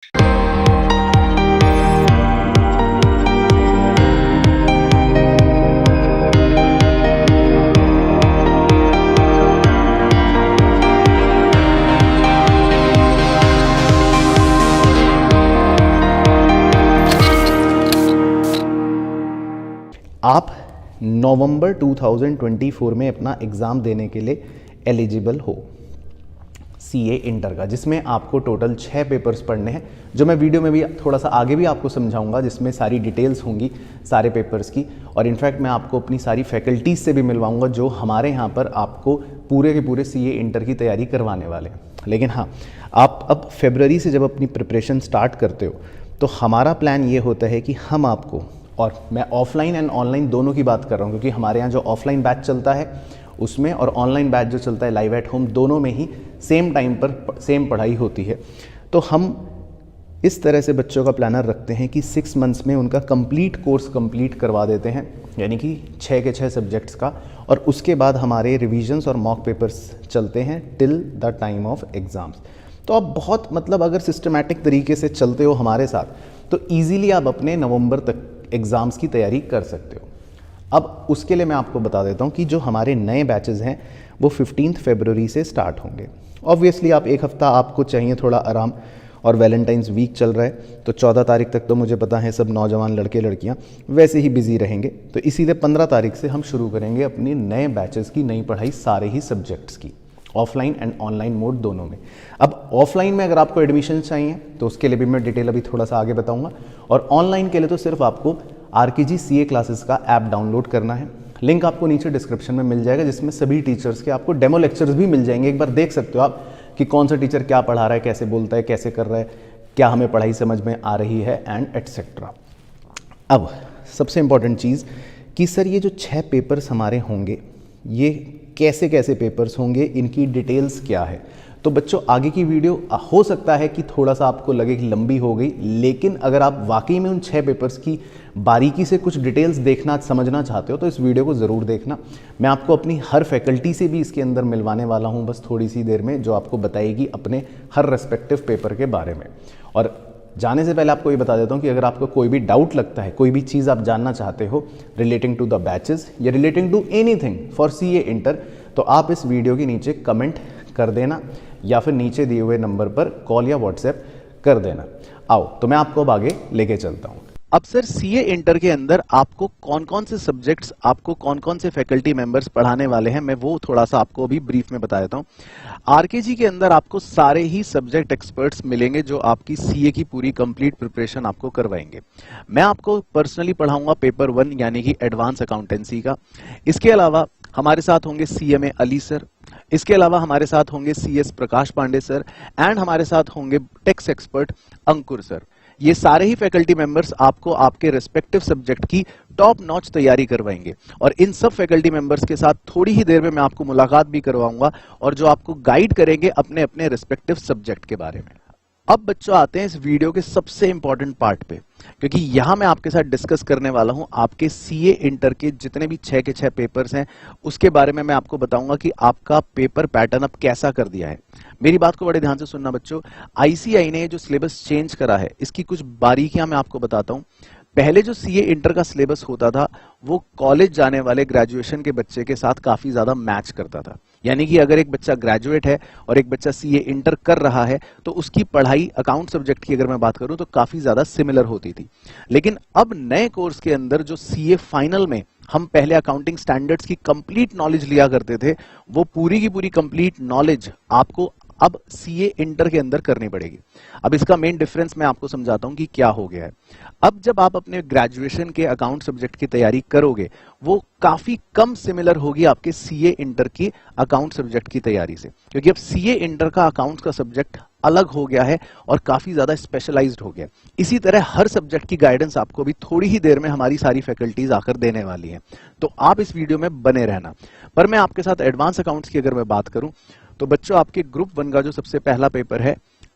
आप नवंबर 2024 में अपना एग्ज़ाम देने के लिए एलिजिबल हो सीए इंटर का, जिसमें आपको टोटल 6 पेपर्स पढ़ने हैं, जो मैं वीडियो में भी थोड़ा सा आगे भी आपको समझाऊंगा, जिसमें सारी डिटेल्स होंगी सारे पेपर्स की। और इनफैक्ट मैं आपको अपनी सारी फैकल्टीज़ से भी मिलवाऊंगा जो हमारे यहाँ पर आपको पूरे के पूरे सीए इंटर की तैयारी करवाने वाले हैं। लेकिन हाँ, आप अब फरवरी से जब अपनी प्रिपरेशन स्टार्ट करते हो तो हमारा प्लान ये होता है कि हम आपको, और मैं ऑफलाइन एंड ऑनलाइन दोनों की बात कर रहा हूँ, क्योंकि हमारे यहाँ जो ऑफलाइन बैच चलता है उसमें और ऑनलाइन बैच जो चलता है लाइव एट होम, दोनों में ही सेम टाइम पर सेम पढ़ाई होती है। तो हम इस तरह से बच्चों का प्लानर रखते हैं कि 6 मंथ्स में उनका कंप्लीट कोर्स कंप्लीट करवा देते हैं, यानी कि 6 के 6 सब्जेक्ट्स का। और उसके बाद हमारे रिविजन्स और मॉक पेपर्स चलते हैं till the time of exams. तो आप बहुत अगर सिस्टमैटिक तरीके से चलते हो हमारे साथ तो ईज़िली आप अपने नवंबर तक एग्ज़ाम्स की तैयारी कर सकते हो। अब उसके लिए मैं आपको बता देता हूँ कि जो हमारे नए बैचेस हैं वो 15 फरवरी से स्टार्ट होंगे। ऑब्वियसली आप एक हफ़्ता आपको चाहिए थोड़ा आराम, और वैलेंटाइंस वीक चल रहा है तो 14 तारीख तक तो मुझे पता है सब नौजवान लड़के लड़कियाँ वैसे ही बिजी रहेंगे, तो इसीलिए 15 तारीख से हम शुरू करेंगे अपनी नए बैचेस की नई पढ़ाई सारे ही सब्जेक्ट्स की, ऑफलाइन एंड ऑनलाइन मोड दोनों में। अब ऑफलाइन में अगर आपको एडमिशन चाहिए तो उसके लिए भी मैं डिटेल अभी थोड़ा सा आगे बताऊंगा, और ऑनलाइन के लिए तो सिर्फ आपको आरकेजी सीए क्लासेस का ऐप डाउनलोड करना है। लिंक आपको नीचे डिस्क्रिप्शन में मिल जाएगा, जिसमें सभी टीचर्स के आपको डेमो लेक्चर्स भी मिल जाएंगे। एक बार देख सकते हो आप कि कौन सा टीचर क्या पढ़ा रहा है, कैसे बोलता है, कैसे कर रहा है, क्या हमें पढ़ाई समझ में आ रही है एंड एटसेट्रा। अब सबसे इंपॉर्टेंट चीज़ कि सर ये जो 6 पेपर्स हमारे होंगे ये कैसे कैसे पेपर्स होंगे, इनकी डिटेल्स क्या है। तो बच्चों आगे की वीडियो हो सकता है कि थोड़ा सा आपको लगे कि लंबी हो गई, लेकिन अगर आप वाकई में उन 6 पेपर्स की बारीकी से कुछ डिटेल्स देखना समझना चाहते हो तो इस वीडियो को ज़रूर देखना। मैं आपको अपनी हर फैकल्टी से भी इसके अंदर मिलवाने वाला हूँ बस थोड़ी सी देर में, जो आपको बताएगी अपने हर रेस्पेक्टिव पेपर के बारे में। और जाने से पहले आपको ये बता देता हूँ कि अगर आपको कोई भी डाउट लगता है, कोई भी चीज़ आप जानना चाहते हो रिलेटिंग टू द बैचेस या relating to anything for CA inter, तो आप इस वीडियो के नीचे कमेंट कर देना या फिर नीचे दिए हुए नंबर पर कॉल या व्हाट्सएप कर देना। आओ तो मैं आपको अब आगे लेके चलता हूँ। अब सर सीए इंटर के अंदर आपको कौन कौन से सब्जेक्ट्स, आपको कौन कौन से फैकल्टी मेंबर्स पढ़ाने वाले हैं, मैं वो थोड़ा सा आपको अभी ब्रीफ में बता देता हूँ। आरकेजी के अंदर आपको सारे ही सब्जेक्ट एक्सपर्ट्स मिलेंगे जो आपकी सीए की पूरी कंप्लीट प्रिपरेशन आपको करवाएंगे। मैं आपको पर्सनली पढ़ाऊंगा पेपर 1 यानी कि एडवांस अकाउंटेंसी का। इसके अलावा हमारे साथ होंगे सीएमए अली सर, इसके अलावा हमारे साथ होंगे CS Prakash Pandey sir, and हमारे साथ होंगे टेक्स एक्सपर्ट अंकुर सर। ये सारे ही फैकल्टी मेंबर्स आपको आपके रिस्पेक्टिव सब्जेक्ट की टॉप नॉच तैयारी करवाएंगे, और इन सब फैकल्टी मेंबर्स के साथ थोड़ी ही देर में मैं आपको मुलाकात भी करवाऊंगा, और जो आपको गाइड करेंगे अपने अपने रिस्पेक्टिव सब्जेक्ट के बारे में। अब बच्चों आते हैं इस वीडियो के सबसे इंपॉर्टेंट पार्ट पे, क्योंकि यहां मैं आपके साथ डिस्कस करने वाला हूं आपके सीए इंटर के जितने भी 6 के 6 पेपर्स हैं उसके बारे में मैं आपको बताऊंगा कि आपका पेपर पैटर्न अब कैसा कर दिया है। मेरी बात को बड़े ध्यान से सुनना बच्चों, आईसीआई ने जो सिलेबस चेंज करा है इसकी कुछ बारीकियां मैं आपको बताता हूं। पहले जो सीए इंटर का सिलेबस होता था वो कॉलेज जाने वाले ग्रेजुएशन के बच्चे के साथ काफी ज्यादा मैच करता था, यानी कि अगर एक बच्चा ग्रेजुएट है और एक बच्चा सीए इंटर कर रहा है तो उसकी पढ़ाई अकाउंट सब्जेक्ट की अगर मैं बात करूं तो काफी ज्यादा सिमिलर होती थी। लेकिन अब नए कोर्स के अंदर जो सीए फाइनल में हम पहले अकाउंटिंग स्टैंडर्ड्स की कंप्लीट नॉलेज लिया करते थे, वो पूरी की पूरी कंप्लीट नॉलेज आपको अब सीए इंटर के अंदर करनी पड़ेगी। अब इसका मेन डिफरेंस मैं आपको समझाता हूं कि क्या हो गया है। अब जब आप अपने ग्रेजुएशन के अकाउंट सब्जेक्ट की तैयारी करोगे वो काफी कम सिमिलर होगी आपके सीए इंटर की अकाउंट सब्जेक्ट की तैयारी से, क्योंकि अब सीए इंटर का अकाउंट्स का सब्जेक्ट अलग हो गया है और काफी ज्यादा स्पेशलाइज्ड हो गया। इसी तरह हर सब्जेक्ट की गाइडेंस आपको भी थोड़ी ही देर में हमारी सारी फैकल्टीज आकर देने वाली हैं, तो आप इस वीडियो में बने रहना। पर मैं आपके साथ एडवांस अकाउंट्स की अगर मैं बात करूं तो बच्चों आपके ग्रुप 1 का जो सबसे पहला पेपर है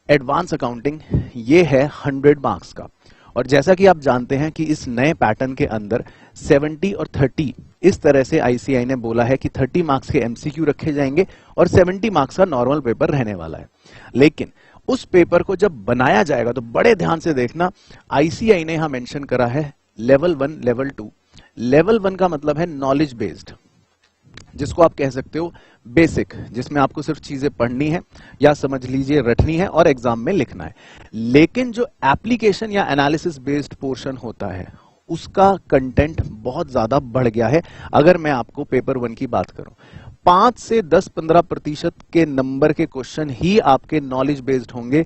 एडवांस अकाउंटिंग, ये है 100 मार्क्स का। और जैसा कि आप जानते हैं कि इस नए पैटर्न के अंदर 70 और 30 इस तरह से आईसीआई ने बोला है कि 30 मार्क्स के एमसीक्यू रखे जाएंगे और 70 मार्क्स का नॉर्मल पेपर रहने वाला है। लेकिन उस पेपर को जब बनाया जाएगा तो बड़े ध्यान से देखना, आईसीआई ने यहां मेंशन करा है लेवल 1, लेवल 2। लेवल 1 का मतलब है नॉलेज बेस्ड, जिसको आप कह सकते हो बेसिक, जिसमें आपको सिर्फ चीजें पढ़नी है या समझ लीजिए रटनी है और एग्जाम में लिखना है। लेकिन जो एप्लीकेशन या एनालिसिस बेस्ड पोर्शन होता है उसका कंटेंट बहुत ज्यादा बढ़ गया है। अगर मैं आपको पेपर 1 की बात करूं, 5 से 10-15% के नंबर के क्वेश्चन ही आपके नॉलेज बेस्ड होंगे।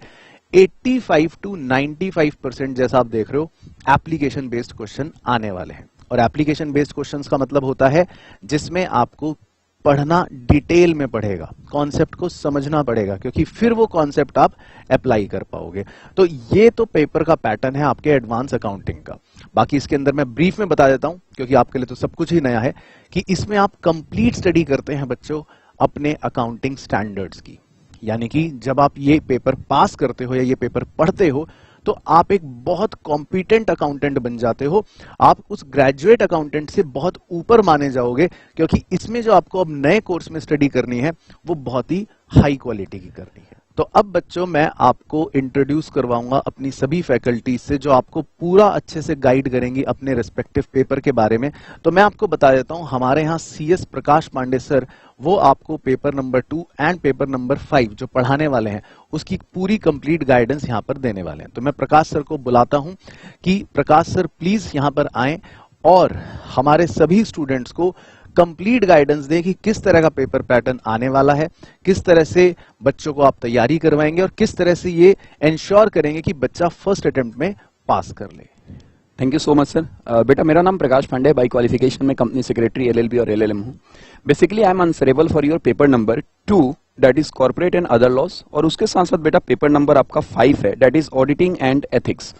85 to 95% जैसा आप देख रहे हो एप्लीकेशन बेस्ड क्वेश्चन आने वाले हैं। और एप्लीकेशन बेस्ड क्वेश्चंस का मतलब होता है जिसमें आपको पढ़ना डिटेल में पड़ेगा, कॉन्सेप्ट को समझना पड़ेगा, क्योंकि फिर वो कॉन्सेप्ट आप अप्लाई कर पाओगे। तो ये तो पेपर का पैटर्न है आपके एडवांस अकाउंटिंग का। बाकी इसके अंदर मैं ब्रीफ में बता देता हूं, क्योंकि आपके लिए तो सब कुछ ही नया है, कि इसमें आप कंप्लीट स्टडी करते हैं बच्चों अपने अकाउंटिंग स्टैंडर्ड्स की। यानी कि जब आप ये पेपर पास करते हो या ये पेपर पढ़ते हो तो आप एक बहुत कॉम्पिटेंट अकाउंटेंट बन जाते हो। आप उस ग्रेजुएट अकाउंटेंट से बहुत ऊपर माने जाओगे, क्योंकि इसमें जो आपको अब नए कोर्स में स्टडी करनी है वो बहुत ही हाई क्वालिटी की करनी है। तो अब बच्चों मैं आपको इंट्रोड्यूस करवाऊंगा अपनी सभी फैकल्टीज से, जो आपको पूरा अच्छे से गाइड करेंगी अपने रेस्पेक्टिव पेपर के बारे में। तो मैं आपको बता देता हूं, हमारे यहाँ CS प्रकाश पांडे सर, वो आपको paper number 2 and paper number 5 जो पढ़ाने वाले हैं उसकी पूरी कंप्लीट गाइडेंस यहाँ पर देने वाले हैं। तो मैं प्रकाश सर को बुलाता हूं कि प्रकाश सर प्लीज यहाँ पर आए और हमारे सभी स्टूडेंट्स को कंप्लीट गाइडेंस दें कि किस तरह का पेपर पैटर्न आने वाला है, किस तरह से बच्चों को आप तैयारी करवाएंगे और किस तरह से ये इंश्योर करेंगे कि बच्चा फर्स्ट अटेम्प्ट में पास कर ले। Thank you so much sir. बेटा मेरा नाम प्रकाश पांडे, बाई क्वालिफिकेशन में कंपनी सेक्रेटरी LLB और LLM हूँ। Basically I am answerable for your paper number 2 that is corporate and other laws, और उसके साथ साथ बेटा पेपर नंबर आपका 5 है that is auditing and ethics.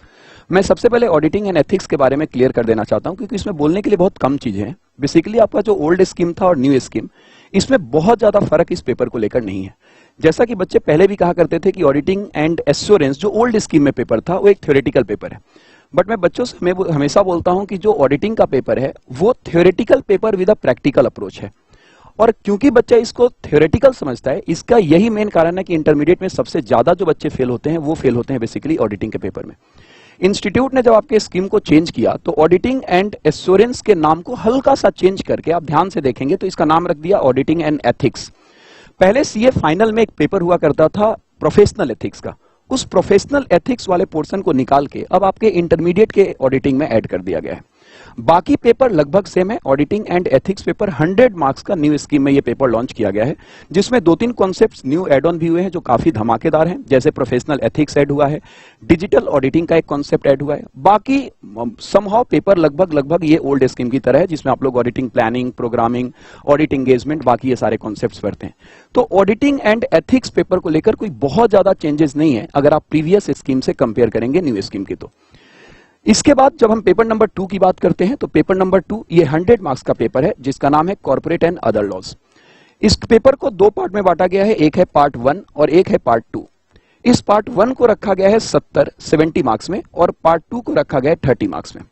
मैं सबसे पहले ऑडिटिंग एंड एथिक्स के बारे में क्लियर कर देना चाहता हूं, क्योंकि इसमें बोलने के लिए बहुत कम चीजें हैं। बेसिकली आपका जो ओल्ड स्कीम था और न्यू स्कीम, इसमें बहुत ज्यादा फर्क इस पेपर को लेकर नहीं है। जैसा कि बच्चे पहले भी कहा करते थे कि ऑडिटिंग एंड एश्योरेंस जो ओल्ड स्कीम में पेपर था वो एक थ्योरेटिकल पेपर है, बट मैं बच्चों से हमेशा बोलता हूं कि जो ऑडिटिंग का पेपर है वो theoretical paper with a practical approach है। और क्योंकि बच्चा इसको थ्योरेटिकल समझता है, इसका यही मेन कारण है कि इंटरमीडिएट में सबसे ज्यादा जो बच्चे फेल होते हैं वो फेल होते हैं बेसिकली ऑडिटिंग के पेपर में। इंस्टीट्यूट ने जब आपके स्कीम को चेंज किया तो ऑडिटिंग एंड एश्योरेंस के नाम को हल्का सा चेंज करके, आप ध्यान से देखेंगे तो इसका नाम रख दिया ऑडिटिंग एंड एथिक्स। पहले CA फाइनल में एक पेपर हुआ करता था प्रोफेशनल एथिक्स का, उस प्रोफेशनल एथिक्स वाले पोर्शन को निकाल के अब आपके इंटरमीडिएट के ऑडिटिंग में ऐड कर दिया गया है। बाकी पेपर लगभग सेम है। Auditing and ethics paper 100 marks का न्यू स्कीम में ये पेपर लॉन्च किया गया है, जिसमें 2-3 कॉन्सेप्ट्स न्यू एड ऑन भी हुए हैं जो काफी धमाकेदार हैं, जैसे प्रोफेशनल एथिक्स ऐड हुआ है, डिजिटल ऑडिटिंग का एक कॉन्सेप्ट ऐड हुआ है। बाकी समहाउ पेपर लगभग ये ओल्ड स्कीम की तरह है, जिसमें आप लोग auditing planning, programming, audit engagement, बाकी ये सारे कॉन्सेप्ट्स पढ़ते हैं। तो ऑडिटिंग एंड एथिक्स पेपर को लेकर कोई बहुत ज्यादा चेंजेस नहीं है अगर आप प्रीवियस स्कीम से कंपेयर करेंगे न्यू स्कीम की। तो इसके बाद जब हम पेपर नंबर 2 की बात करते हैं तो पेपर नंबर 2 ये 100 मार्क्स का पेपर है, जिसका नाम है कॉर्पोरेट एंड अदर लॉज। इस पेपर को 2 पार्ट में बांटा गया है, एक है पार्ट 1 और एक है पार्ट 2। इस पार्ट 1 को रखा गया है 70 मार्क्स में और पार्ट 2 को रखा गया है 30 मार्क्स में।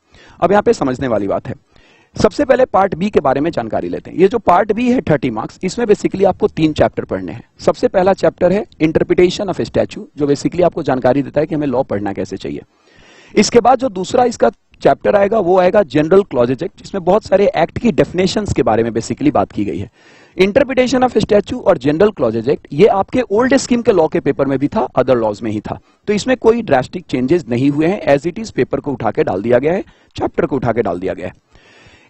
अब यहाँ पे समझने वाली बात है, सबसे पहले पार्ट बी के बारे में जानकारी लेते हैं। ये जो पार्ट बी है 30 मार्क्स, इसमें बेसिकली आपको 3 चैप्टर पढ़ने हैं। सबसे पहला चैप्टर है इंटरप्रिटेशन ऑफ स्टैच्यू, जो बेसिकली आपको जानकारी देता है कि हमें लॉ पढ़ना कैसे चाहिए। इसके बाद जो दूसरा इसका चैप्टर आएगा वो आएगा जनरल क्लॉजेज एक्ट, जिसमें बहुत सारे एक्ट की डेफिनेशंस के बारे में बेसिकली बात की गई है। इंटरप्रिटेशन ऑफ स्टैच्यू और जनरल क्लॉजेज एक्ट ये आपके ओल्ड स्कीम के लॉ के पेपर में भी था, अदर लॉज में ही था, तो इसमें कोई ड्रास्टिक चेंजेस नहीं हुए हैं। एज इट इज पेपर को उठा के डाल दिया गया है, चैप्टर को उठा के डाल दिया गया है।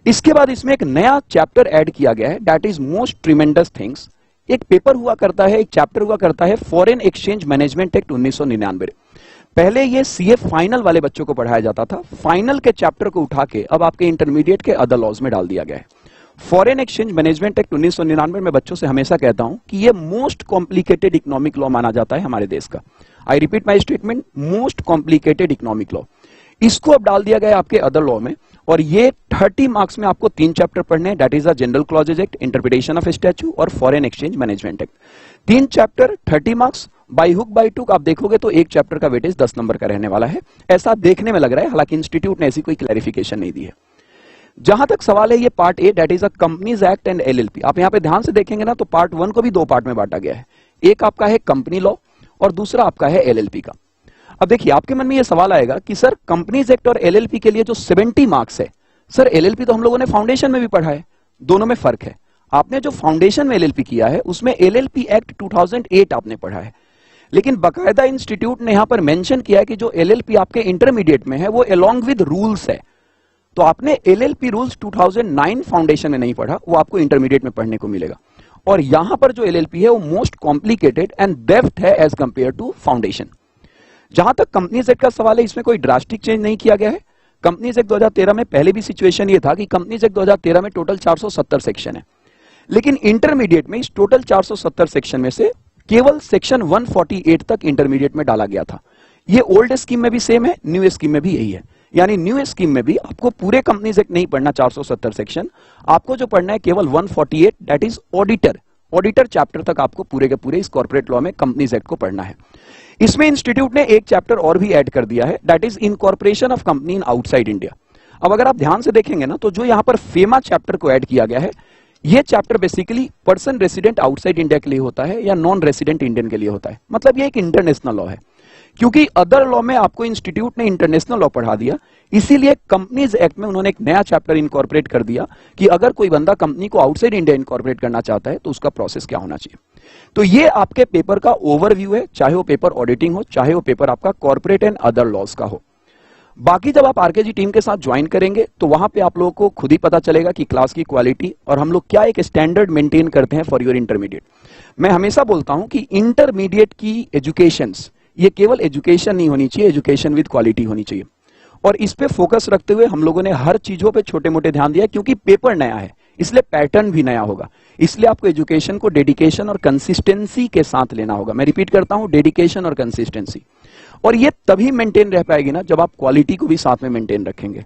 इसके बाद इसमें एक नया चैप्टर ऐड किया गया है, that is most tremendous things. एक पेपर हुआ करता है, एक चैप्टर हुआ करता है फॉरेन एक्सचेंज मैनेजमेंट एक्ट 1999। पहले ये CA फाइनल वाले बच्चों को पढ़ाया जाता था, फाइनल के चैप्टर को उठा के अब आपके इंटरमीडिएट के अदर लॉज में डाल दिया गया है। फॉरेन एक्सचेंज मैनेजमेंट एक्ट 1999 में बच्चों से हमेशा कहता हूं कि ये मोस्ट कॉम्प्लिकेटेड इकोनॉमिक लॉ माना जाता है हमारे देश का। I repeat my statement, most complicated economic law. इसको अब डाल दिया गया है आपके अदर लॉ में, और ये 30 मार्क्स में आपको 3 चैप्टर पढ़ने हैं, that is the General Clauses Act, interpretation of statue और foreign exchange management act. 3 chapter 30 marks, by hook by टुक आप देखोगे तो एक चैप्टर का वेटेज 10 नंबर का रहने वाला है, ऐसा देखने में लग रहा है। हालांकि इंस्टीट्यूट ने ऐसी कोई क्लैरिफिकेशन नहीं दी है। जहां तक सवाल है ये part A, that is a companies act and LLP। आप यहां पे ध्यान से देखेंगे ना तो पार्ट 1 को भी 2 पार्ट में बांटा गया है। एक आपका है कंपनी लॉ और दूसरा आपका है एलएलपी का। अब देखिए आपके मन में यह सवाल आएगा कि सर कंपनीज एक्ट और एलएलपी के लिए जो 70 मार्क्स है, सर एलएलपी तो हम लोगों ने फाउंडेशन में भी पढ़ा है, दोनों में फर्क है। आपने जो फाउंडेशन में एलएलपी किया है उसमें एलएलपी एक्ट 2008 आपने पढ़ा है, लेकिन बकायदा इंस्टीट्यूट ने यहां पर मेंशन किया है कि जो एलएलपी आपके इंटरमीडिएट में है वो अलोंग विद रूल्स है। तो आपने एलएलपी रूल्स 2009 फाउंडेशन में नहीं पढ़ा, वो आपको इंटरमीडिएट में पढ़ने को मिलेगा। और यहां पर जो एलएलपी है वो मोस्ट कॉम्प्लिकेटेड एंड डेप्थ है एज कंपेयर टू फाउंडेशन। जहां तक कंपनीज एक्ट का सवाल है, इसमें कोई ड्रास्टिक चेंज नहीं किया गया है। कंपनीज एक्ट 2013 में पहले भी सिचुएशन ये था कि कंपनीज एक्ट 2013 में टोटल 470 सेक्शन है, लेकिन इंटरमीडिएट में इस टोटल 470 सेक्शन में से केवल सेक्शन 148 तक इंटरमीडिएट में डाला गया था। ये ओल्ड स्कीम में भी सेम है, न्यू स्कीम में भी यही है। यानी न्यू स्कीम में भी आपको पूरे कंपनीज एक्ट नहीं पढ़ना 470 सेक्शन, आपको जो पढ़ना है केवल 148 दैट इज ऑडिटर चैप्टर तक आपको पूरे के पूरे इस कॉर्पोरेट लॉ में कंपनीज एक्ट को पढ़ना है। इसमें इंस्टीट्यूट ने एक चैप्टर और भी ऐड कर दिया है, that is incorporation of company in outside India. अब अगर आप ध्यान से देखेंगे ना, तो जो यहां पर फेमा चैप्टर को ऐड किया गया है, ये chapter basically person resident outside India के लिए होता है या नॉन रेसिडेंट इंडियन के लिए होता है। मतलब ये एक इंटरनेशनल लॉ है, क्योंकि अदर लॉ में आपको इंस्टीट्यूट ने इंटरनेशनल लॉ पढ़ा दिया, इसीलिए कंपनीज एक्ट में उन्होंने एक नया चैप्टर इनकॉर्पोरेट कर दिया कि अगर कोई बंदा कंपनी को आउटसाइड इंडिया इनकॉर्पोरेट करना चाहता है तो उसका प्रोसेस क्या होना चाहिए। तो ये आपके पेपर का ओवरव्यू है, चाहे वो पेपर ऑडिटिंग हो, चाहे वो पेपर आपका कॉर्पोरेट एंड अदर लॉज का हो। बाकी जब आप आरकेजी टीम के साथ ज्वाइन करेंगे तो वहां पे आप लोगों को खुद ही पता चलेगा कि क्लास की क्वालिटी और हम लोग क्या एक स्टैंडर्ड मेंटेन करते हैं फॉर योर इंटरमीडिएट। मैं हमेशा बोलता हूं कि इंटरमीडिएट की एजुकेशंस ये केवल एजुकेशन नहीं होनी चाहिए, एजुकेशन विद क्वालिटी होनी चाहिए। और इस पे फोकस रखते हुए हम लोगों ने हर चीजों पे छोटे मोटे ध्यान दिया, क्योंकि पेपर नया है इसलिए पैटर्न भी नया होगा। इसलिए आपको एजुकेशन को डेडिकेशन और कंसिस्टेंसी के साथ लेना होगा। मैं रिपीट करता हूं, डेडिकेशन और कंसिस्टेंसी। और ये तभी मेंटेन रह पाएगी ना जब आप क्वालिटी को भी साथ में मेंटेन रखेंगे।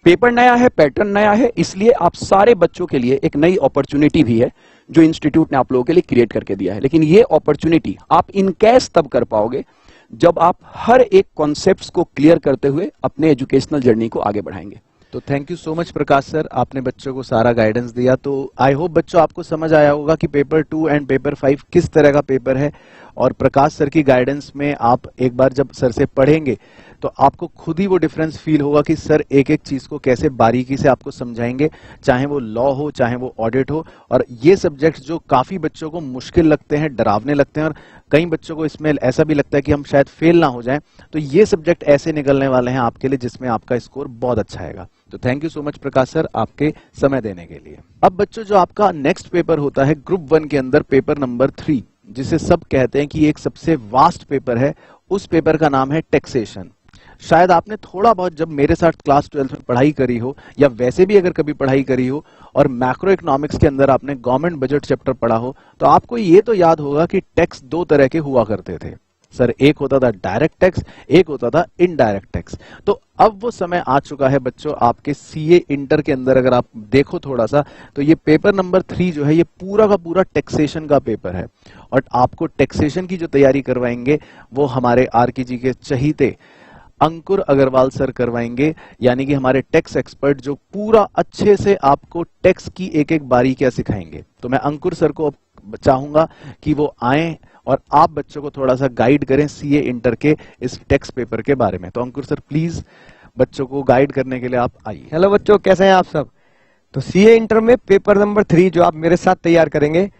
पेपर नया है, पैटर्न नया है, इसलिए आप सारे बच्चों के लिए एक नई अपॉर्चुनिटी भी है जो इंस्टीट्यूट ने आप लोगों के लिए क्रिएट करके दिया है। लेकिन ये अपॉर्चुनिटी आप इनकैश तब कर पाओगे जब आप हर एक कॉन्सेप्ट्स को क्लियर करते हुए अपने एजुकेशनल जर्नी को आगे बढ़ाएंगे। तो thank you so much Prakash sir, आपने बच्चों को सारा गाइडेंस दिया। तो आई होप बच्चों आपको समझ आया होगा कि पेपर 2 एंड पेपर 5 किस तरह का पेपर है, और प्रकाश सर की गाइडेंस में आप एक बार जब सर से पढ़ेंगे तो आपको खुद ही वो डिफरेंस फील होगा कि सर एक एक चीज को कैसे बारीकी से आपको समझाएंगे, चाहे वो लॉ हो चाहे वो ऑडिट हो। और ये सब्जेक्ट्स जो काफी बच्चों को मुश्किल लगते हैं, डरावने लगते हैं, और कई बच्चों को इसमें ऐसा भी लगता है कि हम शायद फेल ना हो जाएं, तो ये सब्जेक्ट ऐसे निकलने वाले हैं आपके लिए जिसमें आपका स्कोर बहुत अच्छा आएगा। तो thank you so much Prakash sir आपके समय देने के लिए। अब बच्चों जो आपका नेक्स्ट पेपर होता है ग्रुप 1 के अंदर पेपर नंबर 3, जिसे सब कहते हैं कि एक सबसे वास्ट पेपर है, उस पेपर का नाम है टैक्सेशन। शायद आपने थोड़ा बहुत जब मेरे साथ क्लास 12 में पढ़ाई करी हो, या वैसे भी अगर कभी पढ़ाई करी हो और मैक्रो इकोनॉमिक्स के अंदर आपने गवर्नमेंट बजट चैप्टर पढ़ा हो, तो आपको ये तो याद होगा कि टैक्स 2 तरह के हुआ करते थे सर। एक होता था डायरेक्ट टैक्स, एक होता था इनडायरेक्ट टैक्स। तो अब वो समय आ चुका है बच्चों, आपके सीए इंटर के अंदर अगर आप देखो थोड़ा सा, तो ये पेपर नंबर 3 जो है ये पूरा का पूरा टैक्सेशन का पेपर है। और आपको टैक्सेशन की जो तैयारी करवाएंगे वो हमारे आरकेजी के चहीते अंकुर अग्रवाल सर करवाएंगे, यानी कि हमारे टैक्स एक्सपर्ट जो पूरा अच्छे से आपको टैक्स की एक एक बारीकियां सिखाएंगे। तो मैं अंकुर सर को चाहूंगा कि वो आए और आप बच्चों को थोड़ा सा गाइड करें सीए इंटर के इस टैक्स पेपर के बारे में। तो अंकुर सर प्लीज बच्चों को गाइड करने के लिए आप आइए। हेलो बच्चों, कैसे हैं आप सब। तो सीए इंटर में पेपर नंबर 3 जो आप मेरे साथ तैयार करेंगे,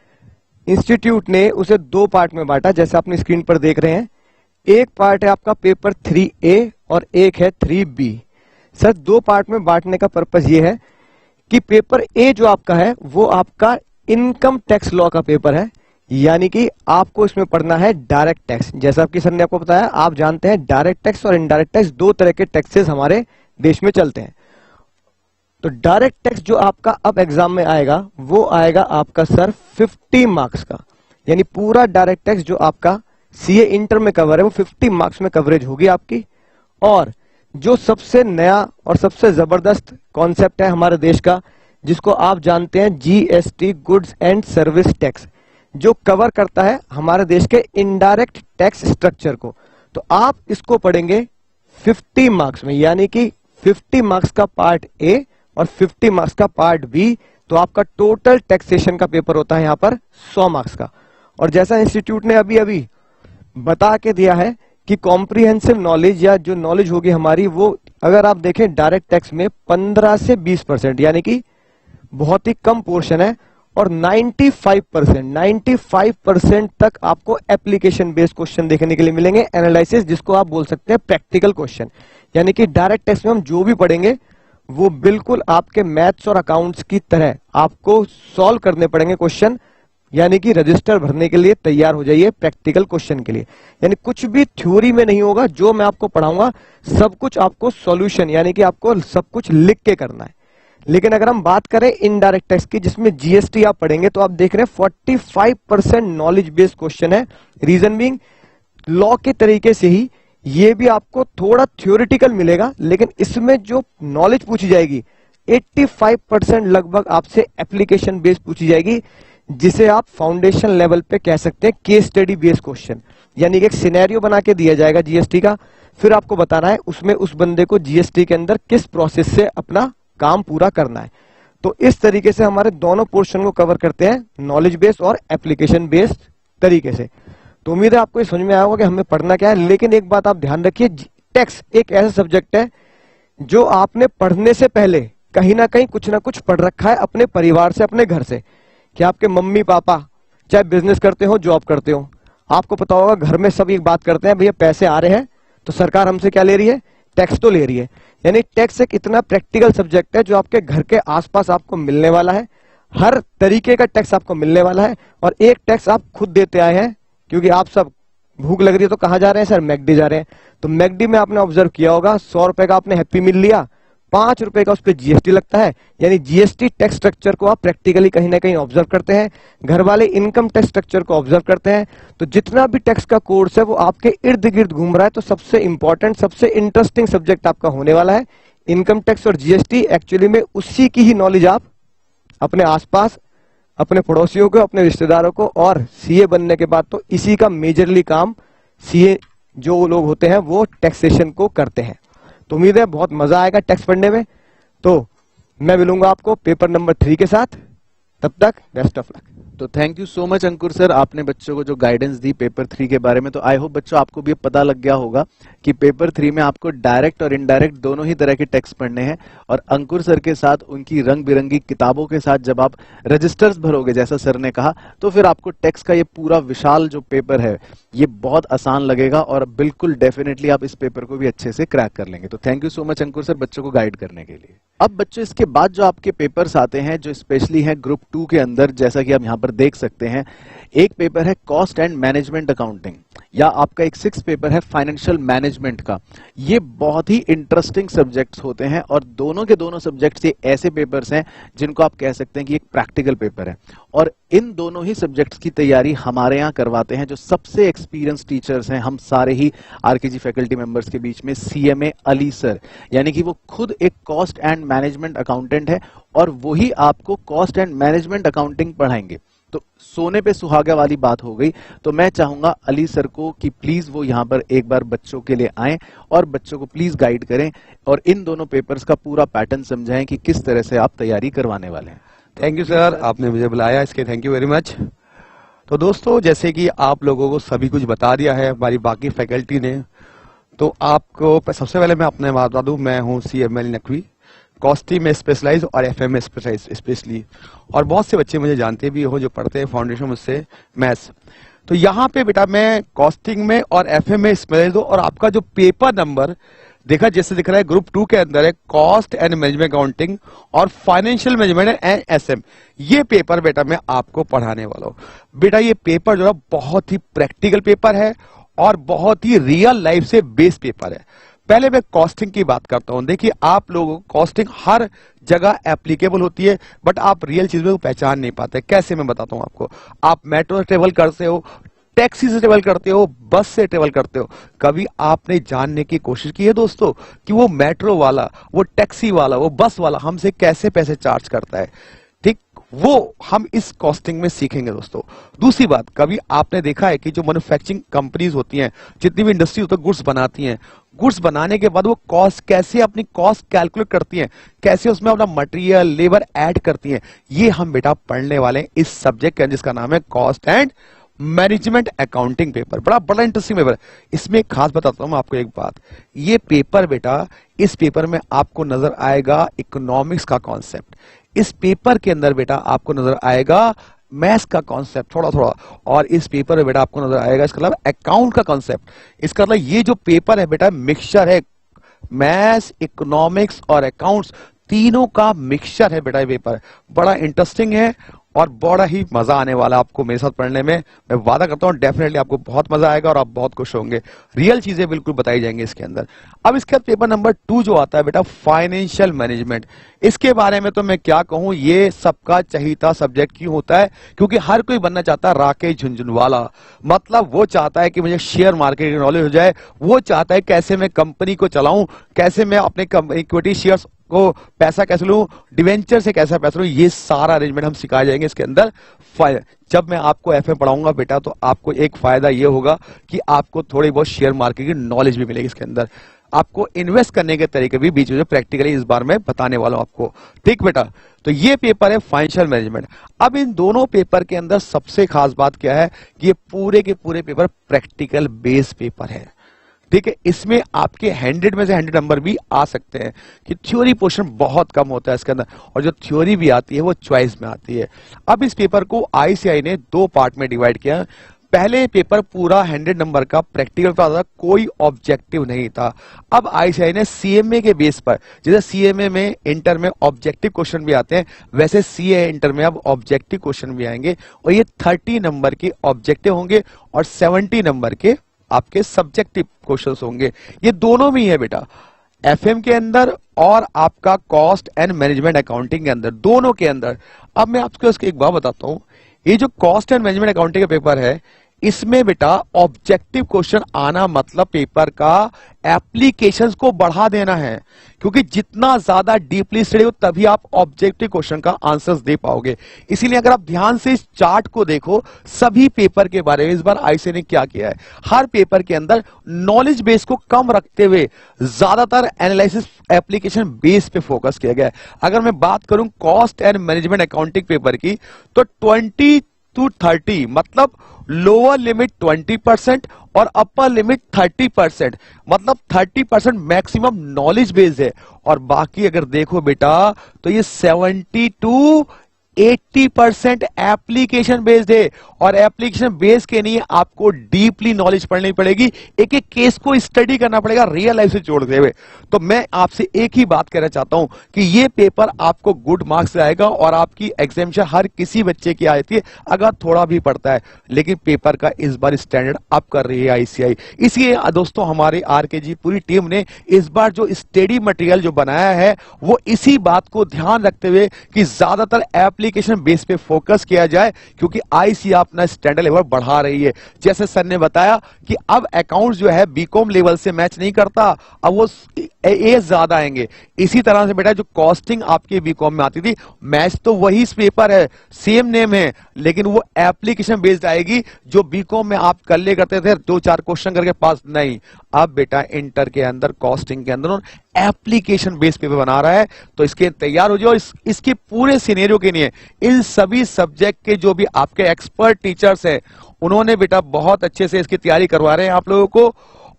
इंस्टीट्यूट ने उसे 2 पार्ट में बांटा, जैसे आपने स्क्रीन पर देख रहे हैं। एक पार्ट है आपका पेपर 3A और एक है 3B। सर 2 पार्ट में बांटने का पर्पज ये है कि पेपर A जो आपका है वो आपका इनकम टैक्स लॉ का पेपर है, यानी कि आपको इसमें पढ़ना है डायरेक्ट टैक्स। जैसा आपकी सर ने आपको बताया, आप जानते हैं डायरेक्ट टैक्स और इनडायरेक्ट टैक्स 2 तरह के टैक्सेस हमारे देश में चलते हैं। तो डायरेक्ट टैक्स जो आपका अब एग्जाम में आएगा वो आएगा आपका सर 50 मार्क्स का, यानी पूरा डायरेक्ट टैक्स जो आपका सीए इंटर में कवर है वो 50 मार्क्स में कवरेज होगी आपकी। और जो सबसे नया और सबसे जबरदस्त कॉन्सेप्ट है हमारे देश का, जिसको आप जानते हैं GST goods and service tax, जो कवर करता है हमारे देश के इनडायरेक्ट टैक्स स्ट्रक्चर को, तो आप इसको पढ़ेंगे 50 मार्क्स में, यानी कि 50 मार्क्स का पार्ट ए और 50 मार्क्स का पार्ट बी। तो आपका टोटल टैक्सेशन का पेपर होता है यहां पर 100 मार्क्स का। और जैसा इंस्टीट्यूट ने अभी बता के दिया है कि कॉम्प्रिहेंसिव नॉलेज या जो नॉलेज होगी हमारी, वो अगर आप देखें डायरेक्ट टैक्स में 15 से 20%, यानी कि बहुत ही कम पोर्शन है। और 95% तक आपको एप्लीकेशन बेस्ड क्वेश्चन देखने के लिए मिलेंगे, एनालिसिस, जिसको आप बोल सकते हैं प्रैक्टिकल क्वेश्चन। यानी कि डायरेक्ट टैक्स में हम जो भी पढ़ेंगे वो बिल्कुल आपके मैथ्स और अकाउंट्स की तरह आपको सॉल्व करने पड़ेंगे क्वेश्चन। यानी कि रजिस्टर भरने के लिए तैयार हो जाइए प्रैक्टिकल क्वेश्चन के लिए। यानी कुछ भी थ्योरी में नहीं होगा, जो मैं आपको पढ़ाऊंगा सब कुछ आपको सॉल्यूशन, यानी कि आपको सब कुछ लिख के करना है। लेकिन अगर हम बात करें इनडायरेक्ट टैक्स की, जिसमें जीएसटी आप पढ़ेंगे, तो आप देख रहे हैं 45% नॉलेज बेस्ड क्वेश्चन है। रीजन बीइंग, लॉ के तरीके से ही ये भी आपको थोड़ा थ्योरेटिकल मिलेगा, लेकिन इसमें जो नॉलेज पूछी जाएगी 85% लगभग आपसे एप्लीकेशन बेस्ड पूछी जाएगी, जिसे आप फाउंडेशन लेवल पे कह सकते हैं केस स्टडी बेस्ड क्वेश्चन। यानी कि एक सिनेरियो बना के दिया जाएगा जीएसटी का, फिर आपको बताना है उसमें उस बंदे को जीएसटी के अंदर किस प्रोसेस से अपना काम पूरा करना है। तो इस तरीके से हमारे दोनों पोर्शन को कवर करते हैं, नॉलेज बेस्ड और एप्लीकेशन बेस्ड तरीके से। तो उम्मीद है आपको ये समझ में आया होगा कि हमें पढ़ना क्या है। लेकिन एक बात आप ध्यान रखिए, टैक्स एक ऐसा सब्जेक्ट है जो आपने पढ़ने से पहले कहीं ना कहीं कुछ ना कुछ पढ़ रखा है अपने परिवार से, अपने घर से, कि आपके मम्मी पापा चाहे बिजनेस करते हो, जॉब करते हो, आपको पता होगा घर में सब एक बात करते हैं, भैया पैसे आ रहे हैं तो सरकार हमसे क्या ले रही है, टैक्स तो ले रही है। यानी टैक्स एक इतना प्रैक्टिकल सब्जेक्ट है जो आपके घर के आसपास आपको मिलने वाला है, हर तरीके का टैक्स आपको मिलने वाला है। और एक टैक्स आप खुद देते आए हैं, क्योंकि आप सब भूख लग रही है तो कहां जा रहे हैं सर, मैकडी जा रहे हैं। तो मैकडी में आपने ऑब्जर्व किया होगा 100 रुपए का आपने हैप्पी मील लिया, 5 रुपए का उस पर जीएसटी लगता है। यानी जीएसटी टैक्स स्ट्रक्चर को आप प्रैक्टिकली कहीं ना कहीं ऑब्जर्व करते हैं। घर वाले इनकम टैक्स स्ट्रक्चर को ऑब्जर्व करते हैं। तो जितना भी टैक्स का कोर्स है वो आपके इर्द गिर्द घूम रहा है। तो सबसे इंपॉर्टेंट, सबसे इंटरेस्टिंग सब्जेक्ट आपका होने वाला है इनकम टैक्स और जीएसटी। एक्चुअली में उसी की ही नॉलेज आप अपने आसपास, अपने पड़ोसियों को, अपने रिश्तेदारों को, और सीए बनने के बाद तो इसी का मेजरली काम सीए जो लोग होते हैं वो टैक्सेशन को करते हैं। तो उम्मीद है बहुत मजा आएगा टैक्स पढ़ने में। तो मैं मिलूंगा आपको पेपर नंबर 3 के साथ, तब तक बेस्ट ऑफ लक। तो thank you so much Ankur sir, आपने बच्चों को जो गाइडेंस दी पेपर 3 के बारे में। तो आई होप बच्चों आपको भी पता लग गया होगा कि पेपर 3 में आपको डायरेक्ट और इनडायरेक्ट दोनों ही तरह के टैक्स पढ़ने हैं। और अंकुर सर के साथ उनकी रंग बिरंगी किताबों के साथ जब आप रजिस्टर्स भरोगे, जैसा सर ने कहा, तो फिर आपको टैक्स का ये पूरा विशाल जो पेपर है ये बहुत आसान लगेगा और बिल्कुल डेफिनेटली आप इस पेपर को भी अच्छे से क्रैक कर लेंगे। तो thank you so much Ankur sir बच्चों को गाइड करने के लिए। अब बच्चों इसके बाद जो आपके पेपर्स आते हैं जो स्पेशली हैं ग्रुप 2 के अंदर, जैसा कि आप यहाँ पर देख सकते हैं, एक पेपर है कॉस्ट एंड मैनेजमेंट अकाउंटिंग, या आपका एक 6 पेपर है फाइनेंशियल मैनेजमेंट का। ये बहुत ही इंटरेस्टिंग सब्जेक्ट्स होते हैं और दोनों के दोनों सब्जेक्ट्स ये ऐसे पेपर्स हैं जिनको आप कह सकते हैं कि एक प्रैक्टिकल पेपर है। और इन दोनों ही सब्जेक्ट्स की तैयारी हमारे यहाँ करवाते हैं जो सबसे एक्सपीरियंस टीचर्स हैं हम सारे ही आरकेजी फैकल्टी मेंबर्स के बीच में, सीएमए अली सर। यानी कि वो खुद एक कॉस्ट एंड मैनेजमेंट अकाउंटेंट है और वही आपको कॉस्ट एंड मैनेजमेंट अकाउंटिंग पढ़ाएंगे। तो सोने पे सुहागा वाली बात हो गई। तो मैं चाहूंगा अली सर को कि प्लीज वो यहाँ पर एक बार बच्चों के लिए आएं और बच्चों को प्लीज गाइड करें और इन दोनों पेपर्स का पूरा पैटर्न समझाएं कि किस तरह से आप तैयारी करवाने वाले हैं। थैंक यू सर, आपने मुझे बुलाया, इसके थैंक यू वेरी मच। तो दोस्तों, जैसे कि आप लोगों को सभी कुछ बता दिया है हमारी बाकी फैकल्टी ने, तो आपको सबसे पहले मैं अपने बता दूं, मैं हूं CML नकवी, कॉस्टी में स्पेशलाइज और FM में स्पेशलाइज स्पेशली। और बहुत से बच्चे मुझे जानते भी हो जो पढ़ते हैं फाउंडेशन मुझसे मैथ्स। तो यहाँ पे बेटा मैं कॉस्टिंग में और FM में स्पेशलाइज हूं। और आपका जो पेपर नंबर देखा जैसे दिख रहा है ग्रुप 2 के अंदर है कॉस्ट एंड मैनेजमेंट अकाउंटिंग और फाइनेंशियल मैनेजमेंट एंड SM। ये पेपर बेटा मैं आपको पढ़ाने वाला हूँ। बेटा ये पेपर जो है बहुत ही प्रैक्टिकल पेपर है और बहुत ही रियल लाइफ से बेस्ड पेपर है। पहले मैं कॉस्टिंग की बात करता हूं। देखिए आप लोगों को कॉस्टिंग हर जगह एप्लीकेबल होती है, बट आप रियल चीजों को पहचान नहीं पाते। कैसे, मैं बताता हूं आपको। आप मेट्रो से ट्रेवल करते हो, टैक्सी से ट्रेवल करते हो, बस से ट्रेवल करते हो, कभी आपने जानने की कोशिश की है दोस्तों कि वो मेट्रो वाला, वो टैक्सी वाला, वो बस वाला हमसे कैसे पैसे चार्ज करता है? ठीक, वो हम इस कॉस्टिंग में सीखेंगे दोस्तों। दूसरी बात, कभी आपने देखा है कि जो मैन्युफैक्चरिंग कंपनीज होती हैं, जितनी भी इंडस्ट्री होती है, गुड्स बनाती हैं, गुड्स बनाने के बाद वो कॉस्ट कैसे अपनी कॉस्ट कैलकुलेट करती हैं, कैसे उसमें अपना मटेरियल लेबर ऐड करती हैं, ये हम बेटा पढ़ने वाले हैं इस सब्जेक्ट के जिसका नाम है cost and management accounting paper, बड़ा बड़ा इंटरेस्टिंग पेपर। इसमें एक खास बताता हूं मैं आपको एक बात, ये पेपर बेटा, इस पेपर में आपको नजर आएगा इकोनॉमिक्स का कॉन्सेप्ट, इस पेपर के अंदर बेटा आपको नजर आएगा मैथ्स का कॉन्सेप्ट थोड़ा थोड़ा, और इस पेपर में बेटा आपको नजर आएगा इसका मतलब अकाउंट का कॉन्सेप्ट। इसका मतलब ये जो पेपर है बेटा मिक्सचर है, मैथ्स, इकोनॉमिक्स और अकाउंट्स तीनों का मिक्सचर है बेटा ये पेपर। बड़ा इंटरेस्टिंग है और बड़ा ही मजा आने वाला आपको मेरे साथ पढ़ने में। मैं वादा करता हूं डेफिनेटली आपको बहुत मजा आएगा और आप बहुत खुश होंगे। रियल चीजें बिल्कुल बताई जाएंगी इसके अंदर। अब इसके बाद पेपर नंबर 2 जो आता है बेटा फाइनेंशियल मैनेजमेंट, इसके बारे में तो मैं क्या कहूं, ये सबका चहीता सब्जेक्ट क्यों होता है, क्योंकि हर कोई बनना चाहता है राकेश झुनझुनवाला। मतलब वो चाहता है कि मुझे शेयर मार्केट की नॉलेज हो जाए, वो चाहता है कैसे मैं कंपनी को चलाऊं, कैसे मैं अपने इक्विटी शेयर्स को पैसा कैसे लूं, डिवेंचर से कैसा पैसा लूं, ये सारा अरेंजमेंट हम सिखाए जाएंगे इसके अंदर। जब मैं आपको एफए पढ़ाऊंगा बेटा तो आपको एक फायदा ये होगा कि आपको थोड़ी बहुत शेयर मार्केट की नॉलेज भी मिलेगी इसके अंदर, आपको इन्वेस्ट करने के तरीके भी बीच में प्रैक्टिकली इस बार मैं बताने वाला हूं आपको। ठीक बेटा, तो ये पेपर है फाइनेंशियल मैनेजमेंट। अब इन दोनों पेपर के अंदर सबसे खास बात क्या है कि ये पूरे के पूरे पेपर प्रैक्टिकल बेस्ड पेपर है। ठीक है, इसमें आपके 100 में से 100 नंबर भी आ सकते हैं कि थ्योरी पोर्शन बहुत कम होता है इसके अंदर, और जो थ्योरी भी आती है वो चॉइस में आती है। अब इस पेपर को आईसीआई ने 2 पार्ट में डिवाइड किया। पहले पेपर पूरा 100 नंबर का प्रैक्टिकल था, कोई ऑब्जेक्टिव नहीं था। अब आईसीआई ने सीएमए के बेस पर, जैसे सीएमए में इंटर में ऑब्जेक्टिव क्वेश्चन भी आते हैं, वैसे सीए इंटर में अब ऑब्जेक्टिव क्वेश्चन भी आएंगे, और ये 30 नंबर के ऑब्जेक्टिव होंगे और 70 नंबर के आपके सब्जेक्टिव क्वेश्चंस होंगे। ये दोनों में ही है बेटा, एफएम के अंदर और आपका कॉस्ट एंड मैनेजमेंट अकाउंटिंग के अंदर, दोनों के अंदर। अब मैं आपको इसकी एक बात बताता हूं, ये जो कॉस्ट एंड मैनेजमेंट अकाउंटिंग का पेपर है, इसमें बेटा ऑब्जेक्टिव क्वेश्चन आना मतलब पेपर का एप्लीकेशंस को बढ़ा देना है, क्योंकि जितना ज्यादा डीपली स्टडी हो तभी आप ऑब्जेक्टिव क्वेश्चन का आंसर्स दे पाओगे। इसीलिए अगर आप ध्यान से इस चार्ट को देखो, सभी पेपर के बारे में इस बार आईसीआई ने क्या किया है, हर पेपर के अंदर नॉलेज बेस को कम रखते हुए ज्यादातर एनालिसिस एप्लीकेशन बेस पे फोकस किया गया है। अगर मैं बात करूं cost and management accounting paper की, तो 20 to 30 मतलब लोअर लिमिट 20% और अपर लिमिट 30%, मतलब 30% मैक्सिमम नॉलेज बेस्ड है, और बाकी अगर देखो बेटा तो ये 70 to 80% एप्लीकेशन बेस्ड है। और एप्लीकेशन बेस्ड के लिए आपको डीपली नॉलेज पढ़नी पड़ेगी, एक एक केस को स्टडी करना पड़ेगा रियल लाइफ से जोड़ते हुए। तो मैं आपसे एक ही बात कहना चाहता हूं कि ये पेपर आपको गुड मार्क्स आएगा, और आपकी एग्जामिनेशन हर किसी बच्चे की आती है अगर थोड़ा भी पढ़ता है, लेकिन पेपर का इस बार स्टैंडर्ड अप कर रही है आईसीआई। इसलिए दोस्तों हमारे आरकेजी पूरी टीम ने इस बार जो स्टडी मटेरियल जो बनाया है वो इसी बात को ध्यान रखते हुए कि ज्यादातर एप्लीकेशन बेस पे फोकस किया जाए, क्योंकि आईसीआई अपना स्टैंडर्ड लेवल बढ़ा रही है। जैसे सर ने बताया कि अब अकाउंट्स जो है बीकॉम लेवल से मैच नहीं करता, अब वो ए ज्यादा आएंगे। इसी तरह से बेटा जो कॉस्टिंग आपके बीकॉम में आती थी, मैच तो वही पेपर है, सेम नेम है, लेकिन वो एप्लीकेशन बेस्ड आएगी। जो बीकॉम में आप कर ले करते थे 2-4 क्वेश्चन करके पास, नहीं, अब बेटा इंटर के अंदर कॉस्टिंग के अंदर एप्लीकेशन बेस्ड पेपर बना रहा है। तो इसके तैयार हो जाओ। इसके पूरे सिनेरियो के लिए इन सभी सब्जेक्ट के जो भी आपके एक्सपर्ट टीचर्स हैं, उन्होंने बेटा बहुत अच्छे से इसकी तैयारी करवा रहे हैं आप लोगों को।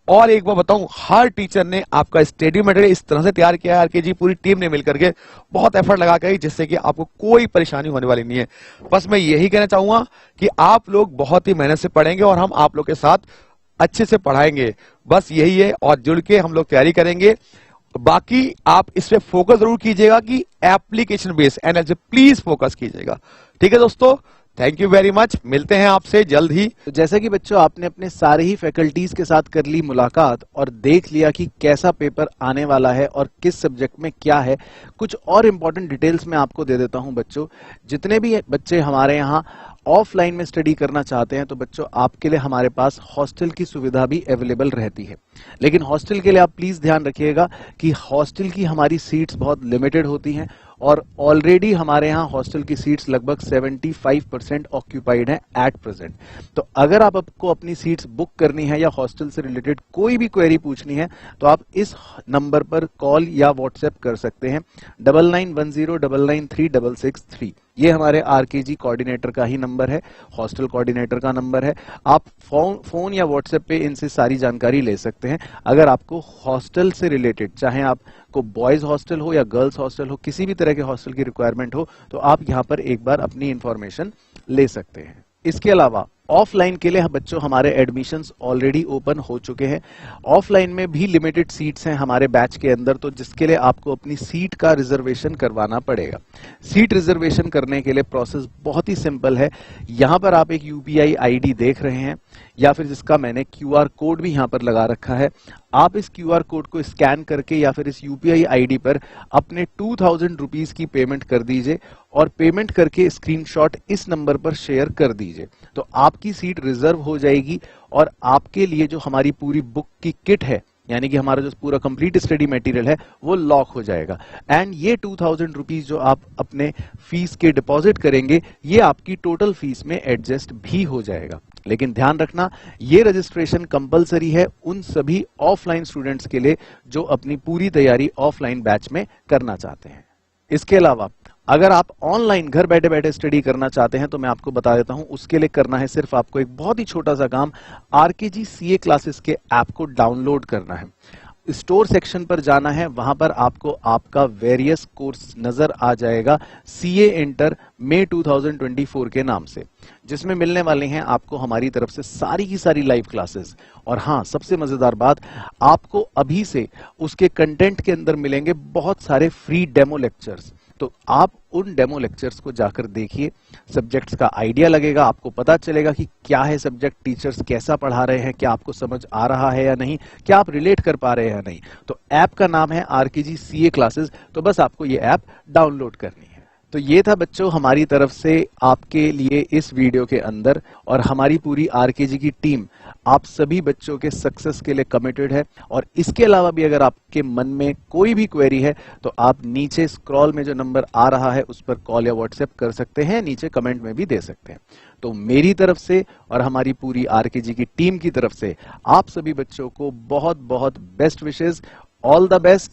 और एक बार बताऊं, हर टीचर ने आपका स्टडी मटेरियल इस तरह से तैयार किया है, आरकेजी पूरी टीम ने मिलकर के बहुत एफर्ट लगा कर, जिससे कि आपको कोई परेशानी होने वाली नहीं है। बस मैं यही कहना चाहूंगा कि आप लोग बहुत ही मेहनत से पढ़ेंगे और हम आप लोग के साथ अच्छे से पढ़ाएंगे, बस यही है। और जुड़ के हम लोग तैयारी करेंगे। बाकी आप इस पे फोकस जरूर कीजिएगा कि application based analysis please focus कीजिएगा। ठीक है दोस्तों, थैंक यू वेरी मच, मिलते हैं आपसे जल्द ही। तो जैसे कि बच्चों आपने अपने सारे ही फैकल्टीज के साथ कर ली मुलाकात और देख लिया कि कैसा पेपर आने वाला है और किस सब्जेक्ट में क्या है, कुछ और इंपॉर्टेंट डिटेल्स मैं आपको दे देता हूं बच्चों। जितने भी बच्चे हमारे यहाँ ऑफलाइन में स्टडी करना चाहते हैं, तो बच्चों आपके लिए हमारे पास हॉस्टल की सुविधा भी अवेलेबल रहती है। लेकिन हॉस्टल के लिए आप प्लीज ध्यान रखिएगा कि हॉस्टल की हमारी सीट्स बहुत लिमिटेड होती हैं, और ऑलरेडी हमारे यहाँ हॉस्टल की सीट्स लगभग 75% ऑक्यूपाइड हैं एट प्रेजेंट। तो अगर आपको अपनी सीट्स बुक करनी है या हॉस्टल से रिलेटेड कोई भी क्वेरी पूछनी है, तो आप इस नंबर पर कॉल या व्हाट्सएप कर सकते हैं 9910993663। ये हमारे आरकेजी कोऑर्डिनेटर का ही नंबर है, हॉस्टल कोऑर्डिनेटर का नंबर है। आप फोन या व्हाट्सएप पे इनसे सारी जानकारी ले सकते हैं। अगर आपको हॉस्टल से रिलेटेड, चाहे आपको बॉयज हॉस्टल हो या गर्ल्स हॉस्टल हो, किसी भी तरह के हॉस्टल की रिक्वायरमेंट हो, तो आप यहाँ पर एक बार अपनी इंफॉर्मेशन ले सकते हैं। इसके अलावा ऑफलाइन के लिए बच्चों हमारे एडमिशंस ऑलरेडी ओपन हो चुके हैं। ऑफलाइन में भी लिमिटेड सीट्स हैं हमारे बैच के अंदर, तो जिसके लिए आपको अपनी सीट का रिजर्वेशन करवाना पड़ेगा। सीट रिजर्वेशन करने के लिए प्रोसेस बहुत ही सिंपल है। यहां पर आप एक यूपीआई आईडी देख रहे हैं, या फिर जिसका मैंने क्यूआर कोड भी यहां पर लगा रखा है। आप इस क्यूआर कोड को स्कैन करके या फिर इस यूपीआई आईडी पर अपने 2000 रुपीज की पेमेंट कर दीजिए और पेमेंट करके स्क्रीनशॉट इस नंबर पर शेयर कर दीजिए, तो आपकी सीट रिजर्व हो जाएगी और आपके लिए जो हमारी पूरी बुक की किट है, यानी कि हमारा जो पूरा कंप्लीट स्टडी मटेरियल है, वो लॉक हो जाएगा। एंड ये 2000 रुपीज जो आप अपने फीस के डिपॉजिट करेंगे, ये आपकी टोटल फीस में एडजस्ट भी हो जाएगा। लेकिन ध्यान रखना, ये रजिस्ट्रेशन कंपलसरी है उन सभी ऑफलाइन स्टूडेंट्स के लिए जो अपनी पूरी तैयारी ऑफलाइन बैच में करना चाहते हैं। इसके अलावा अगर आप ऑनलाइन घर बैठे बैठे स्टडी करना चाहते हैं, तो मैं आपको बता देता हूं, उसके लिए करना है सिर्फ आपको एक बहुत ही छोटा सा काम, आरकेजी सीए क्लासेस के ऐप को डाउनलोड करना है। स्टोर सेक्शन पर जाना है, वहां पर आपको आपका वेरियस कोर्स नजर आ जाएगा सीए इंटर मई 2024 के नाम से, जिसमें मिलने वाले हैं आपको हमारी तरफ से सारी की सारी लाइव क्लासेस। और हाँ, सबसे मजेदार बात, आपको अभी से उसके कंटेंट के अंदर मिलेंगे बहुत सारे फ्री डेमो लेक्चर्स। तो आप उन डेमो लेक्चर्स को जाकर देखिए, सब्जेक्ट्स का आइडिया लगेगा, आपको पता चलेगा कि क्या है सब्जेक्ट, टीचर्स कैसा पढ़ा रहे हैं, क्या आपको समझ आ रहा है या नहीं, क्या आप रिलेट कर पा रहे हैं या नहीं। तो ऐप का नाम है आरकेजी सीए क्लासेस, तो बस आपको ये ऐप डाउनलोड करनी है। तो ये था बच्चों हमारी तरफ से आपके लिए इस वीडियो के अंदर, और हमारी पूरी आरकेजी की टीम आप सभी बच्चों के सक्सेस के लिए कमिटेड है। और इसके अलावा भी अगर आपके मन में कोई भी क्वेरी है, तो आप नीचे स्क्रॉल में जो नंबर आ रहा है उस पर कॉल या व्हाट्सएप कर सकते हैं, नीचे कमेंट में भी दे सकते हैं। तो मेरी तरफ से और हमारी पूरी आरकेजी की टीम की तरफ से आप सभी बच्चों को बहुत बहुत best wishes, all the best.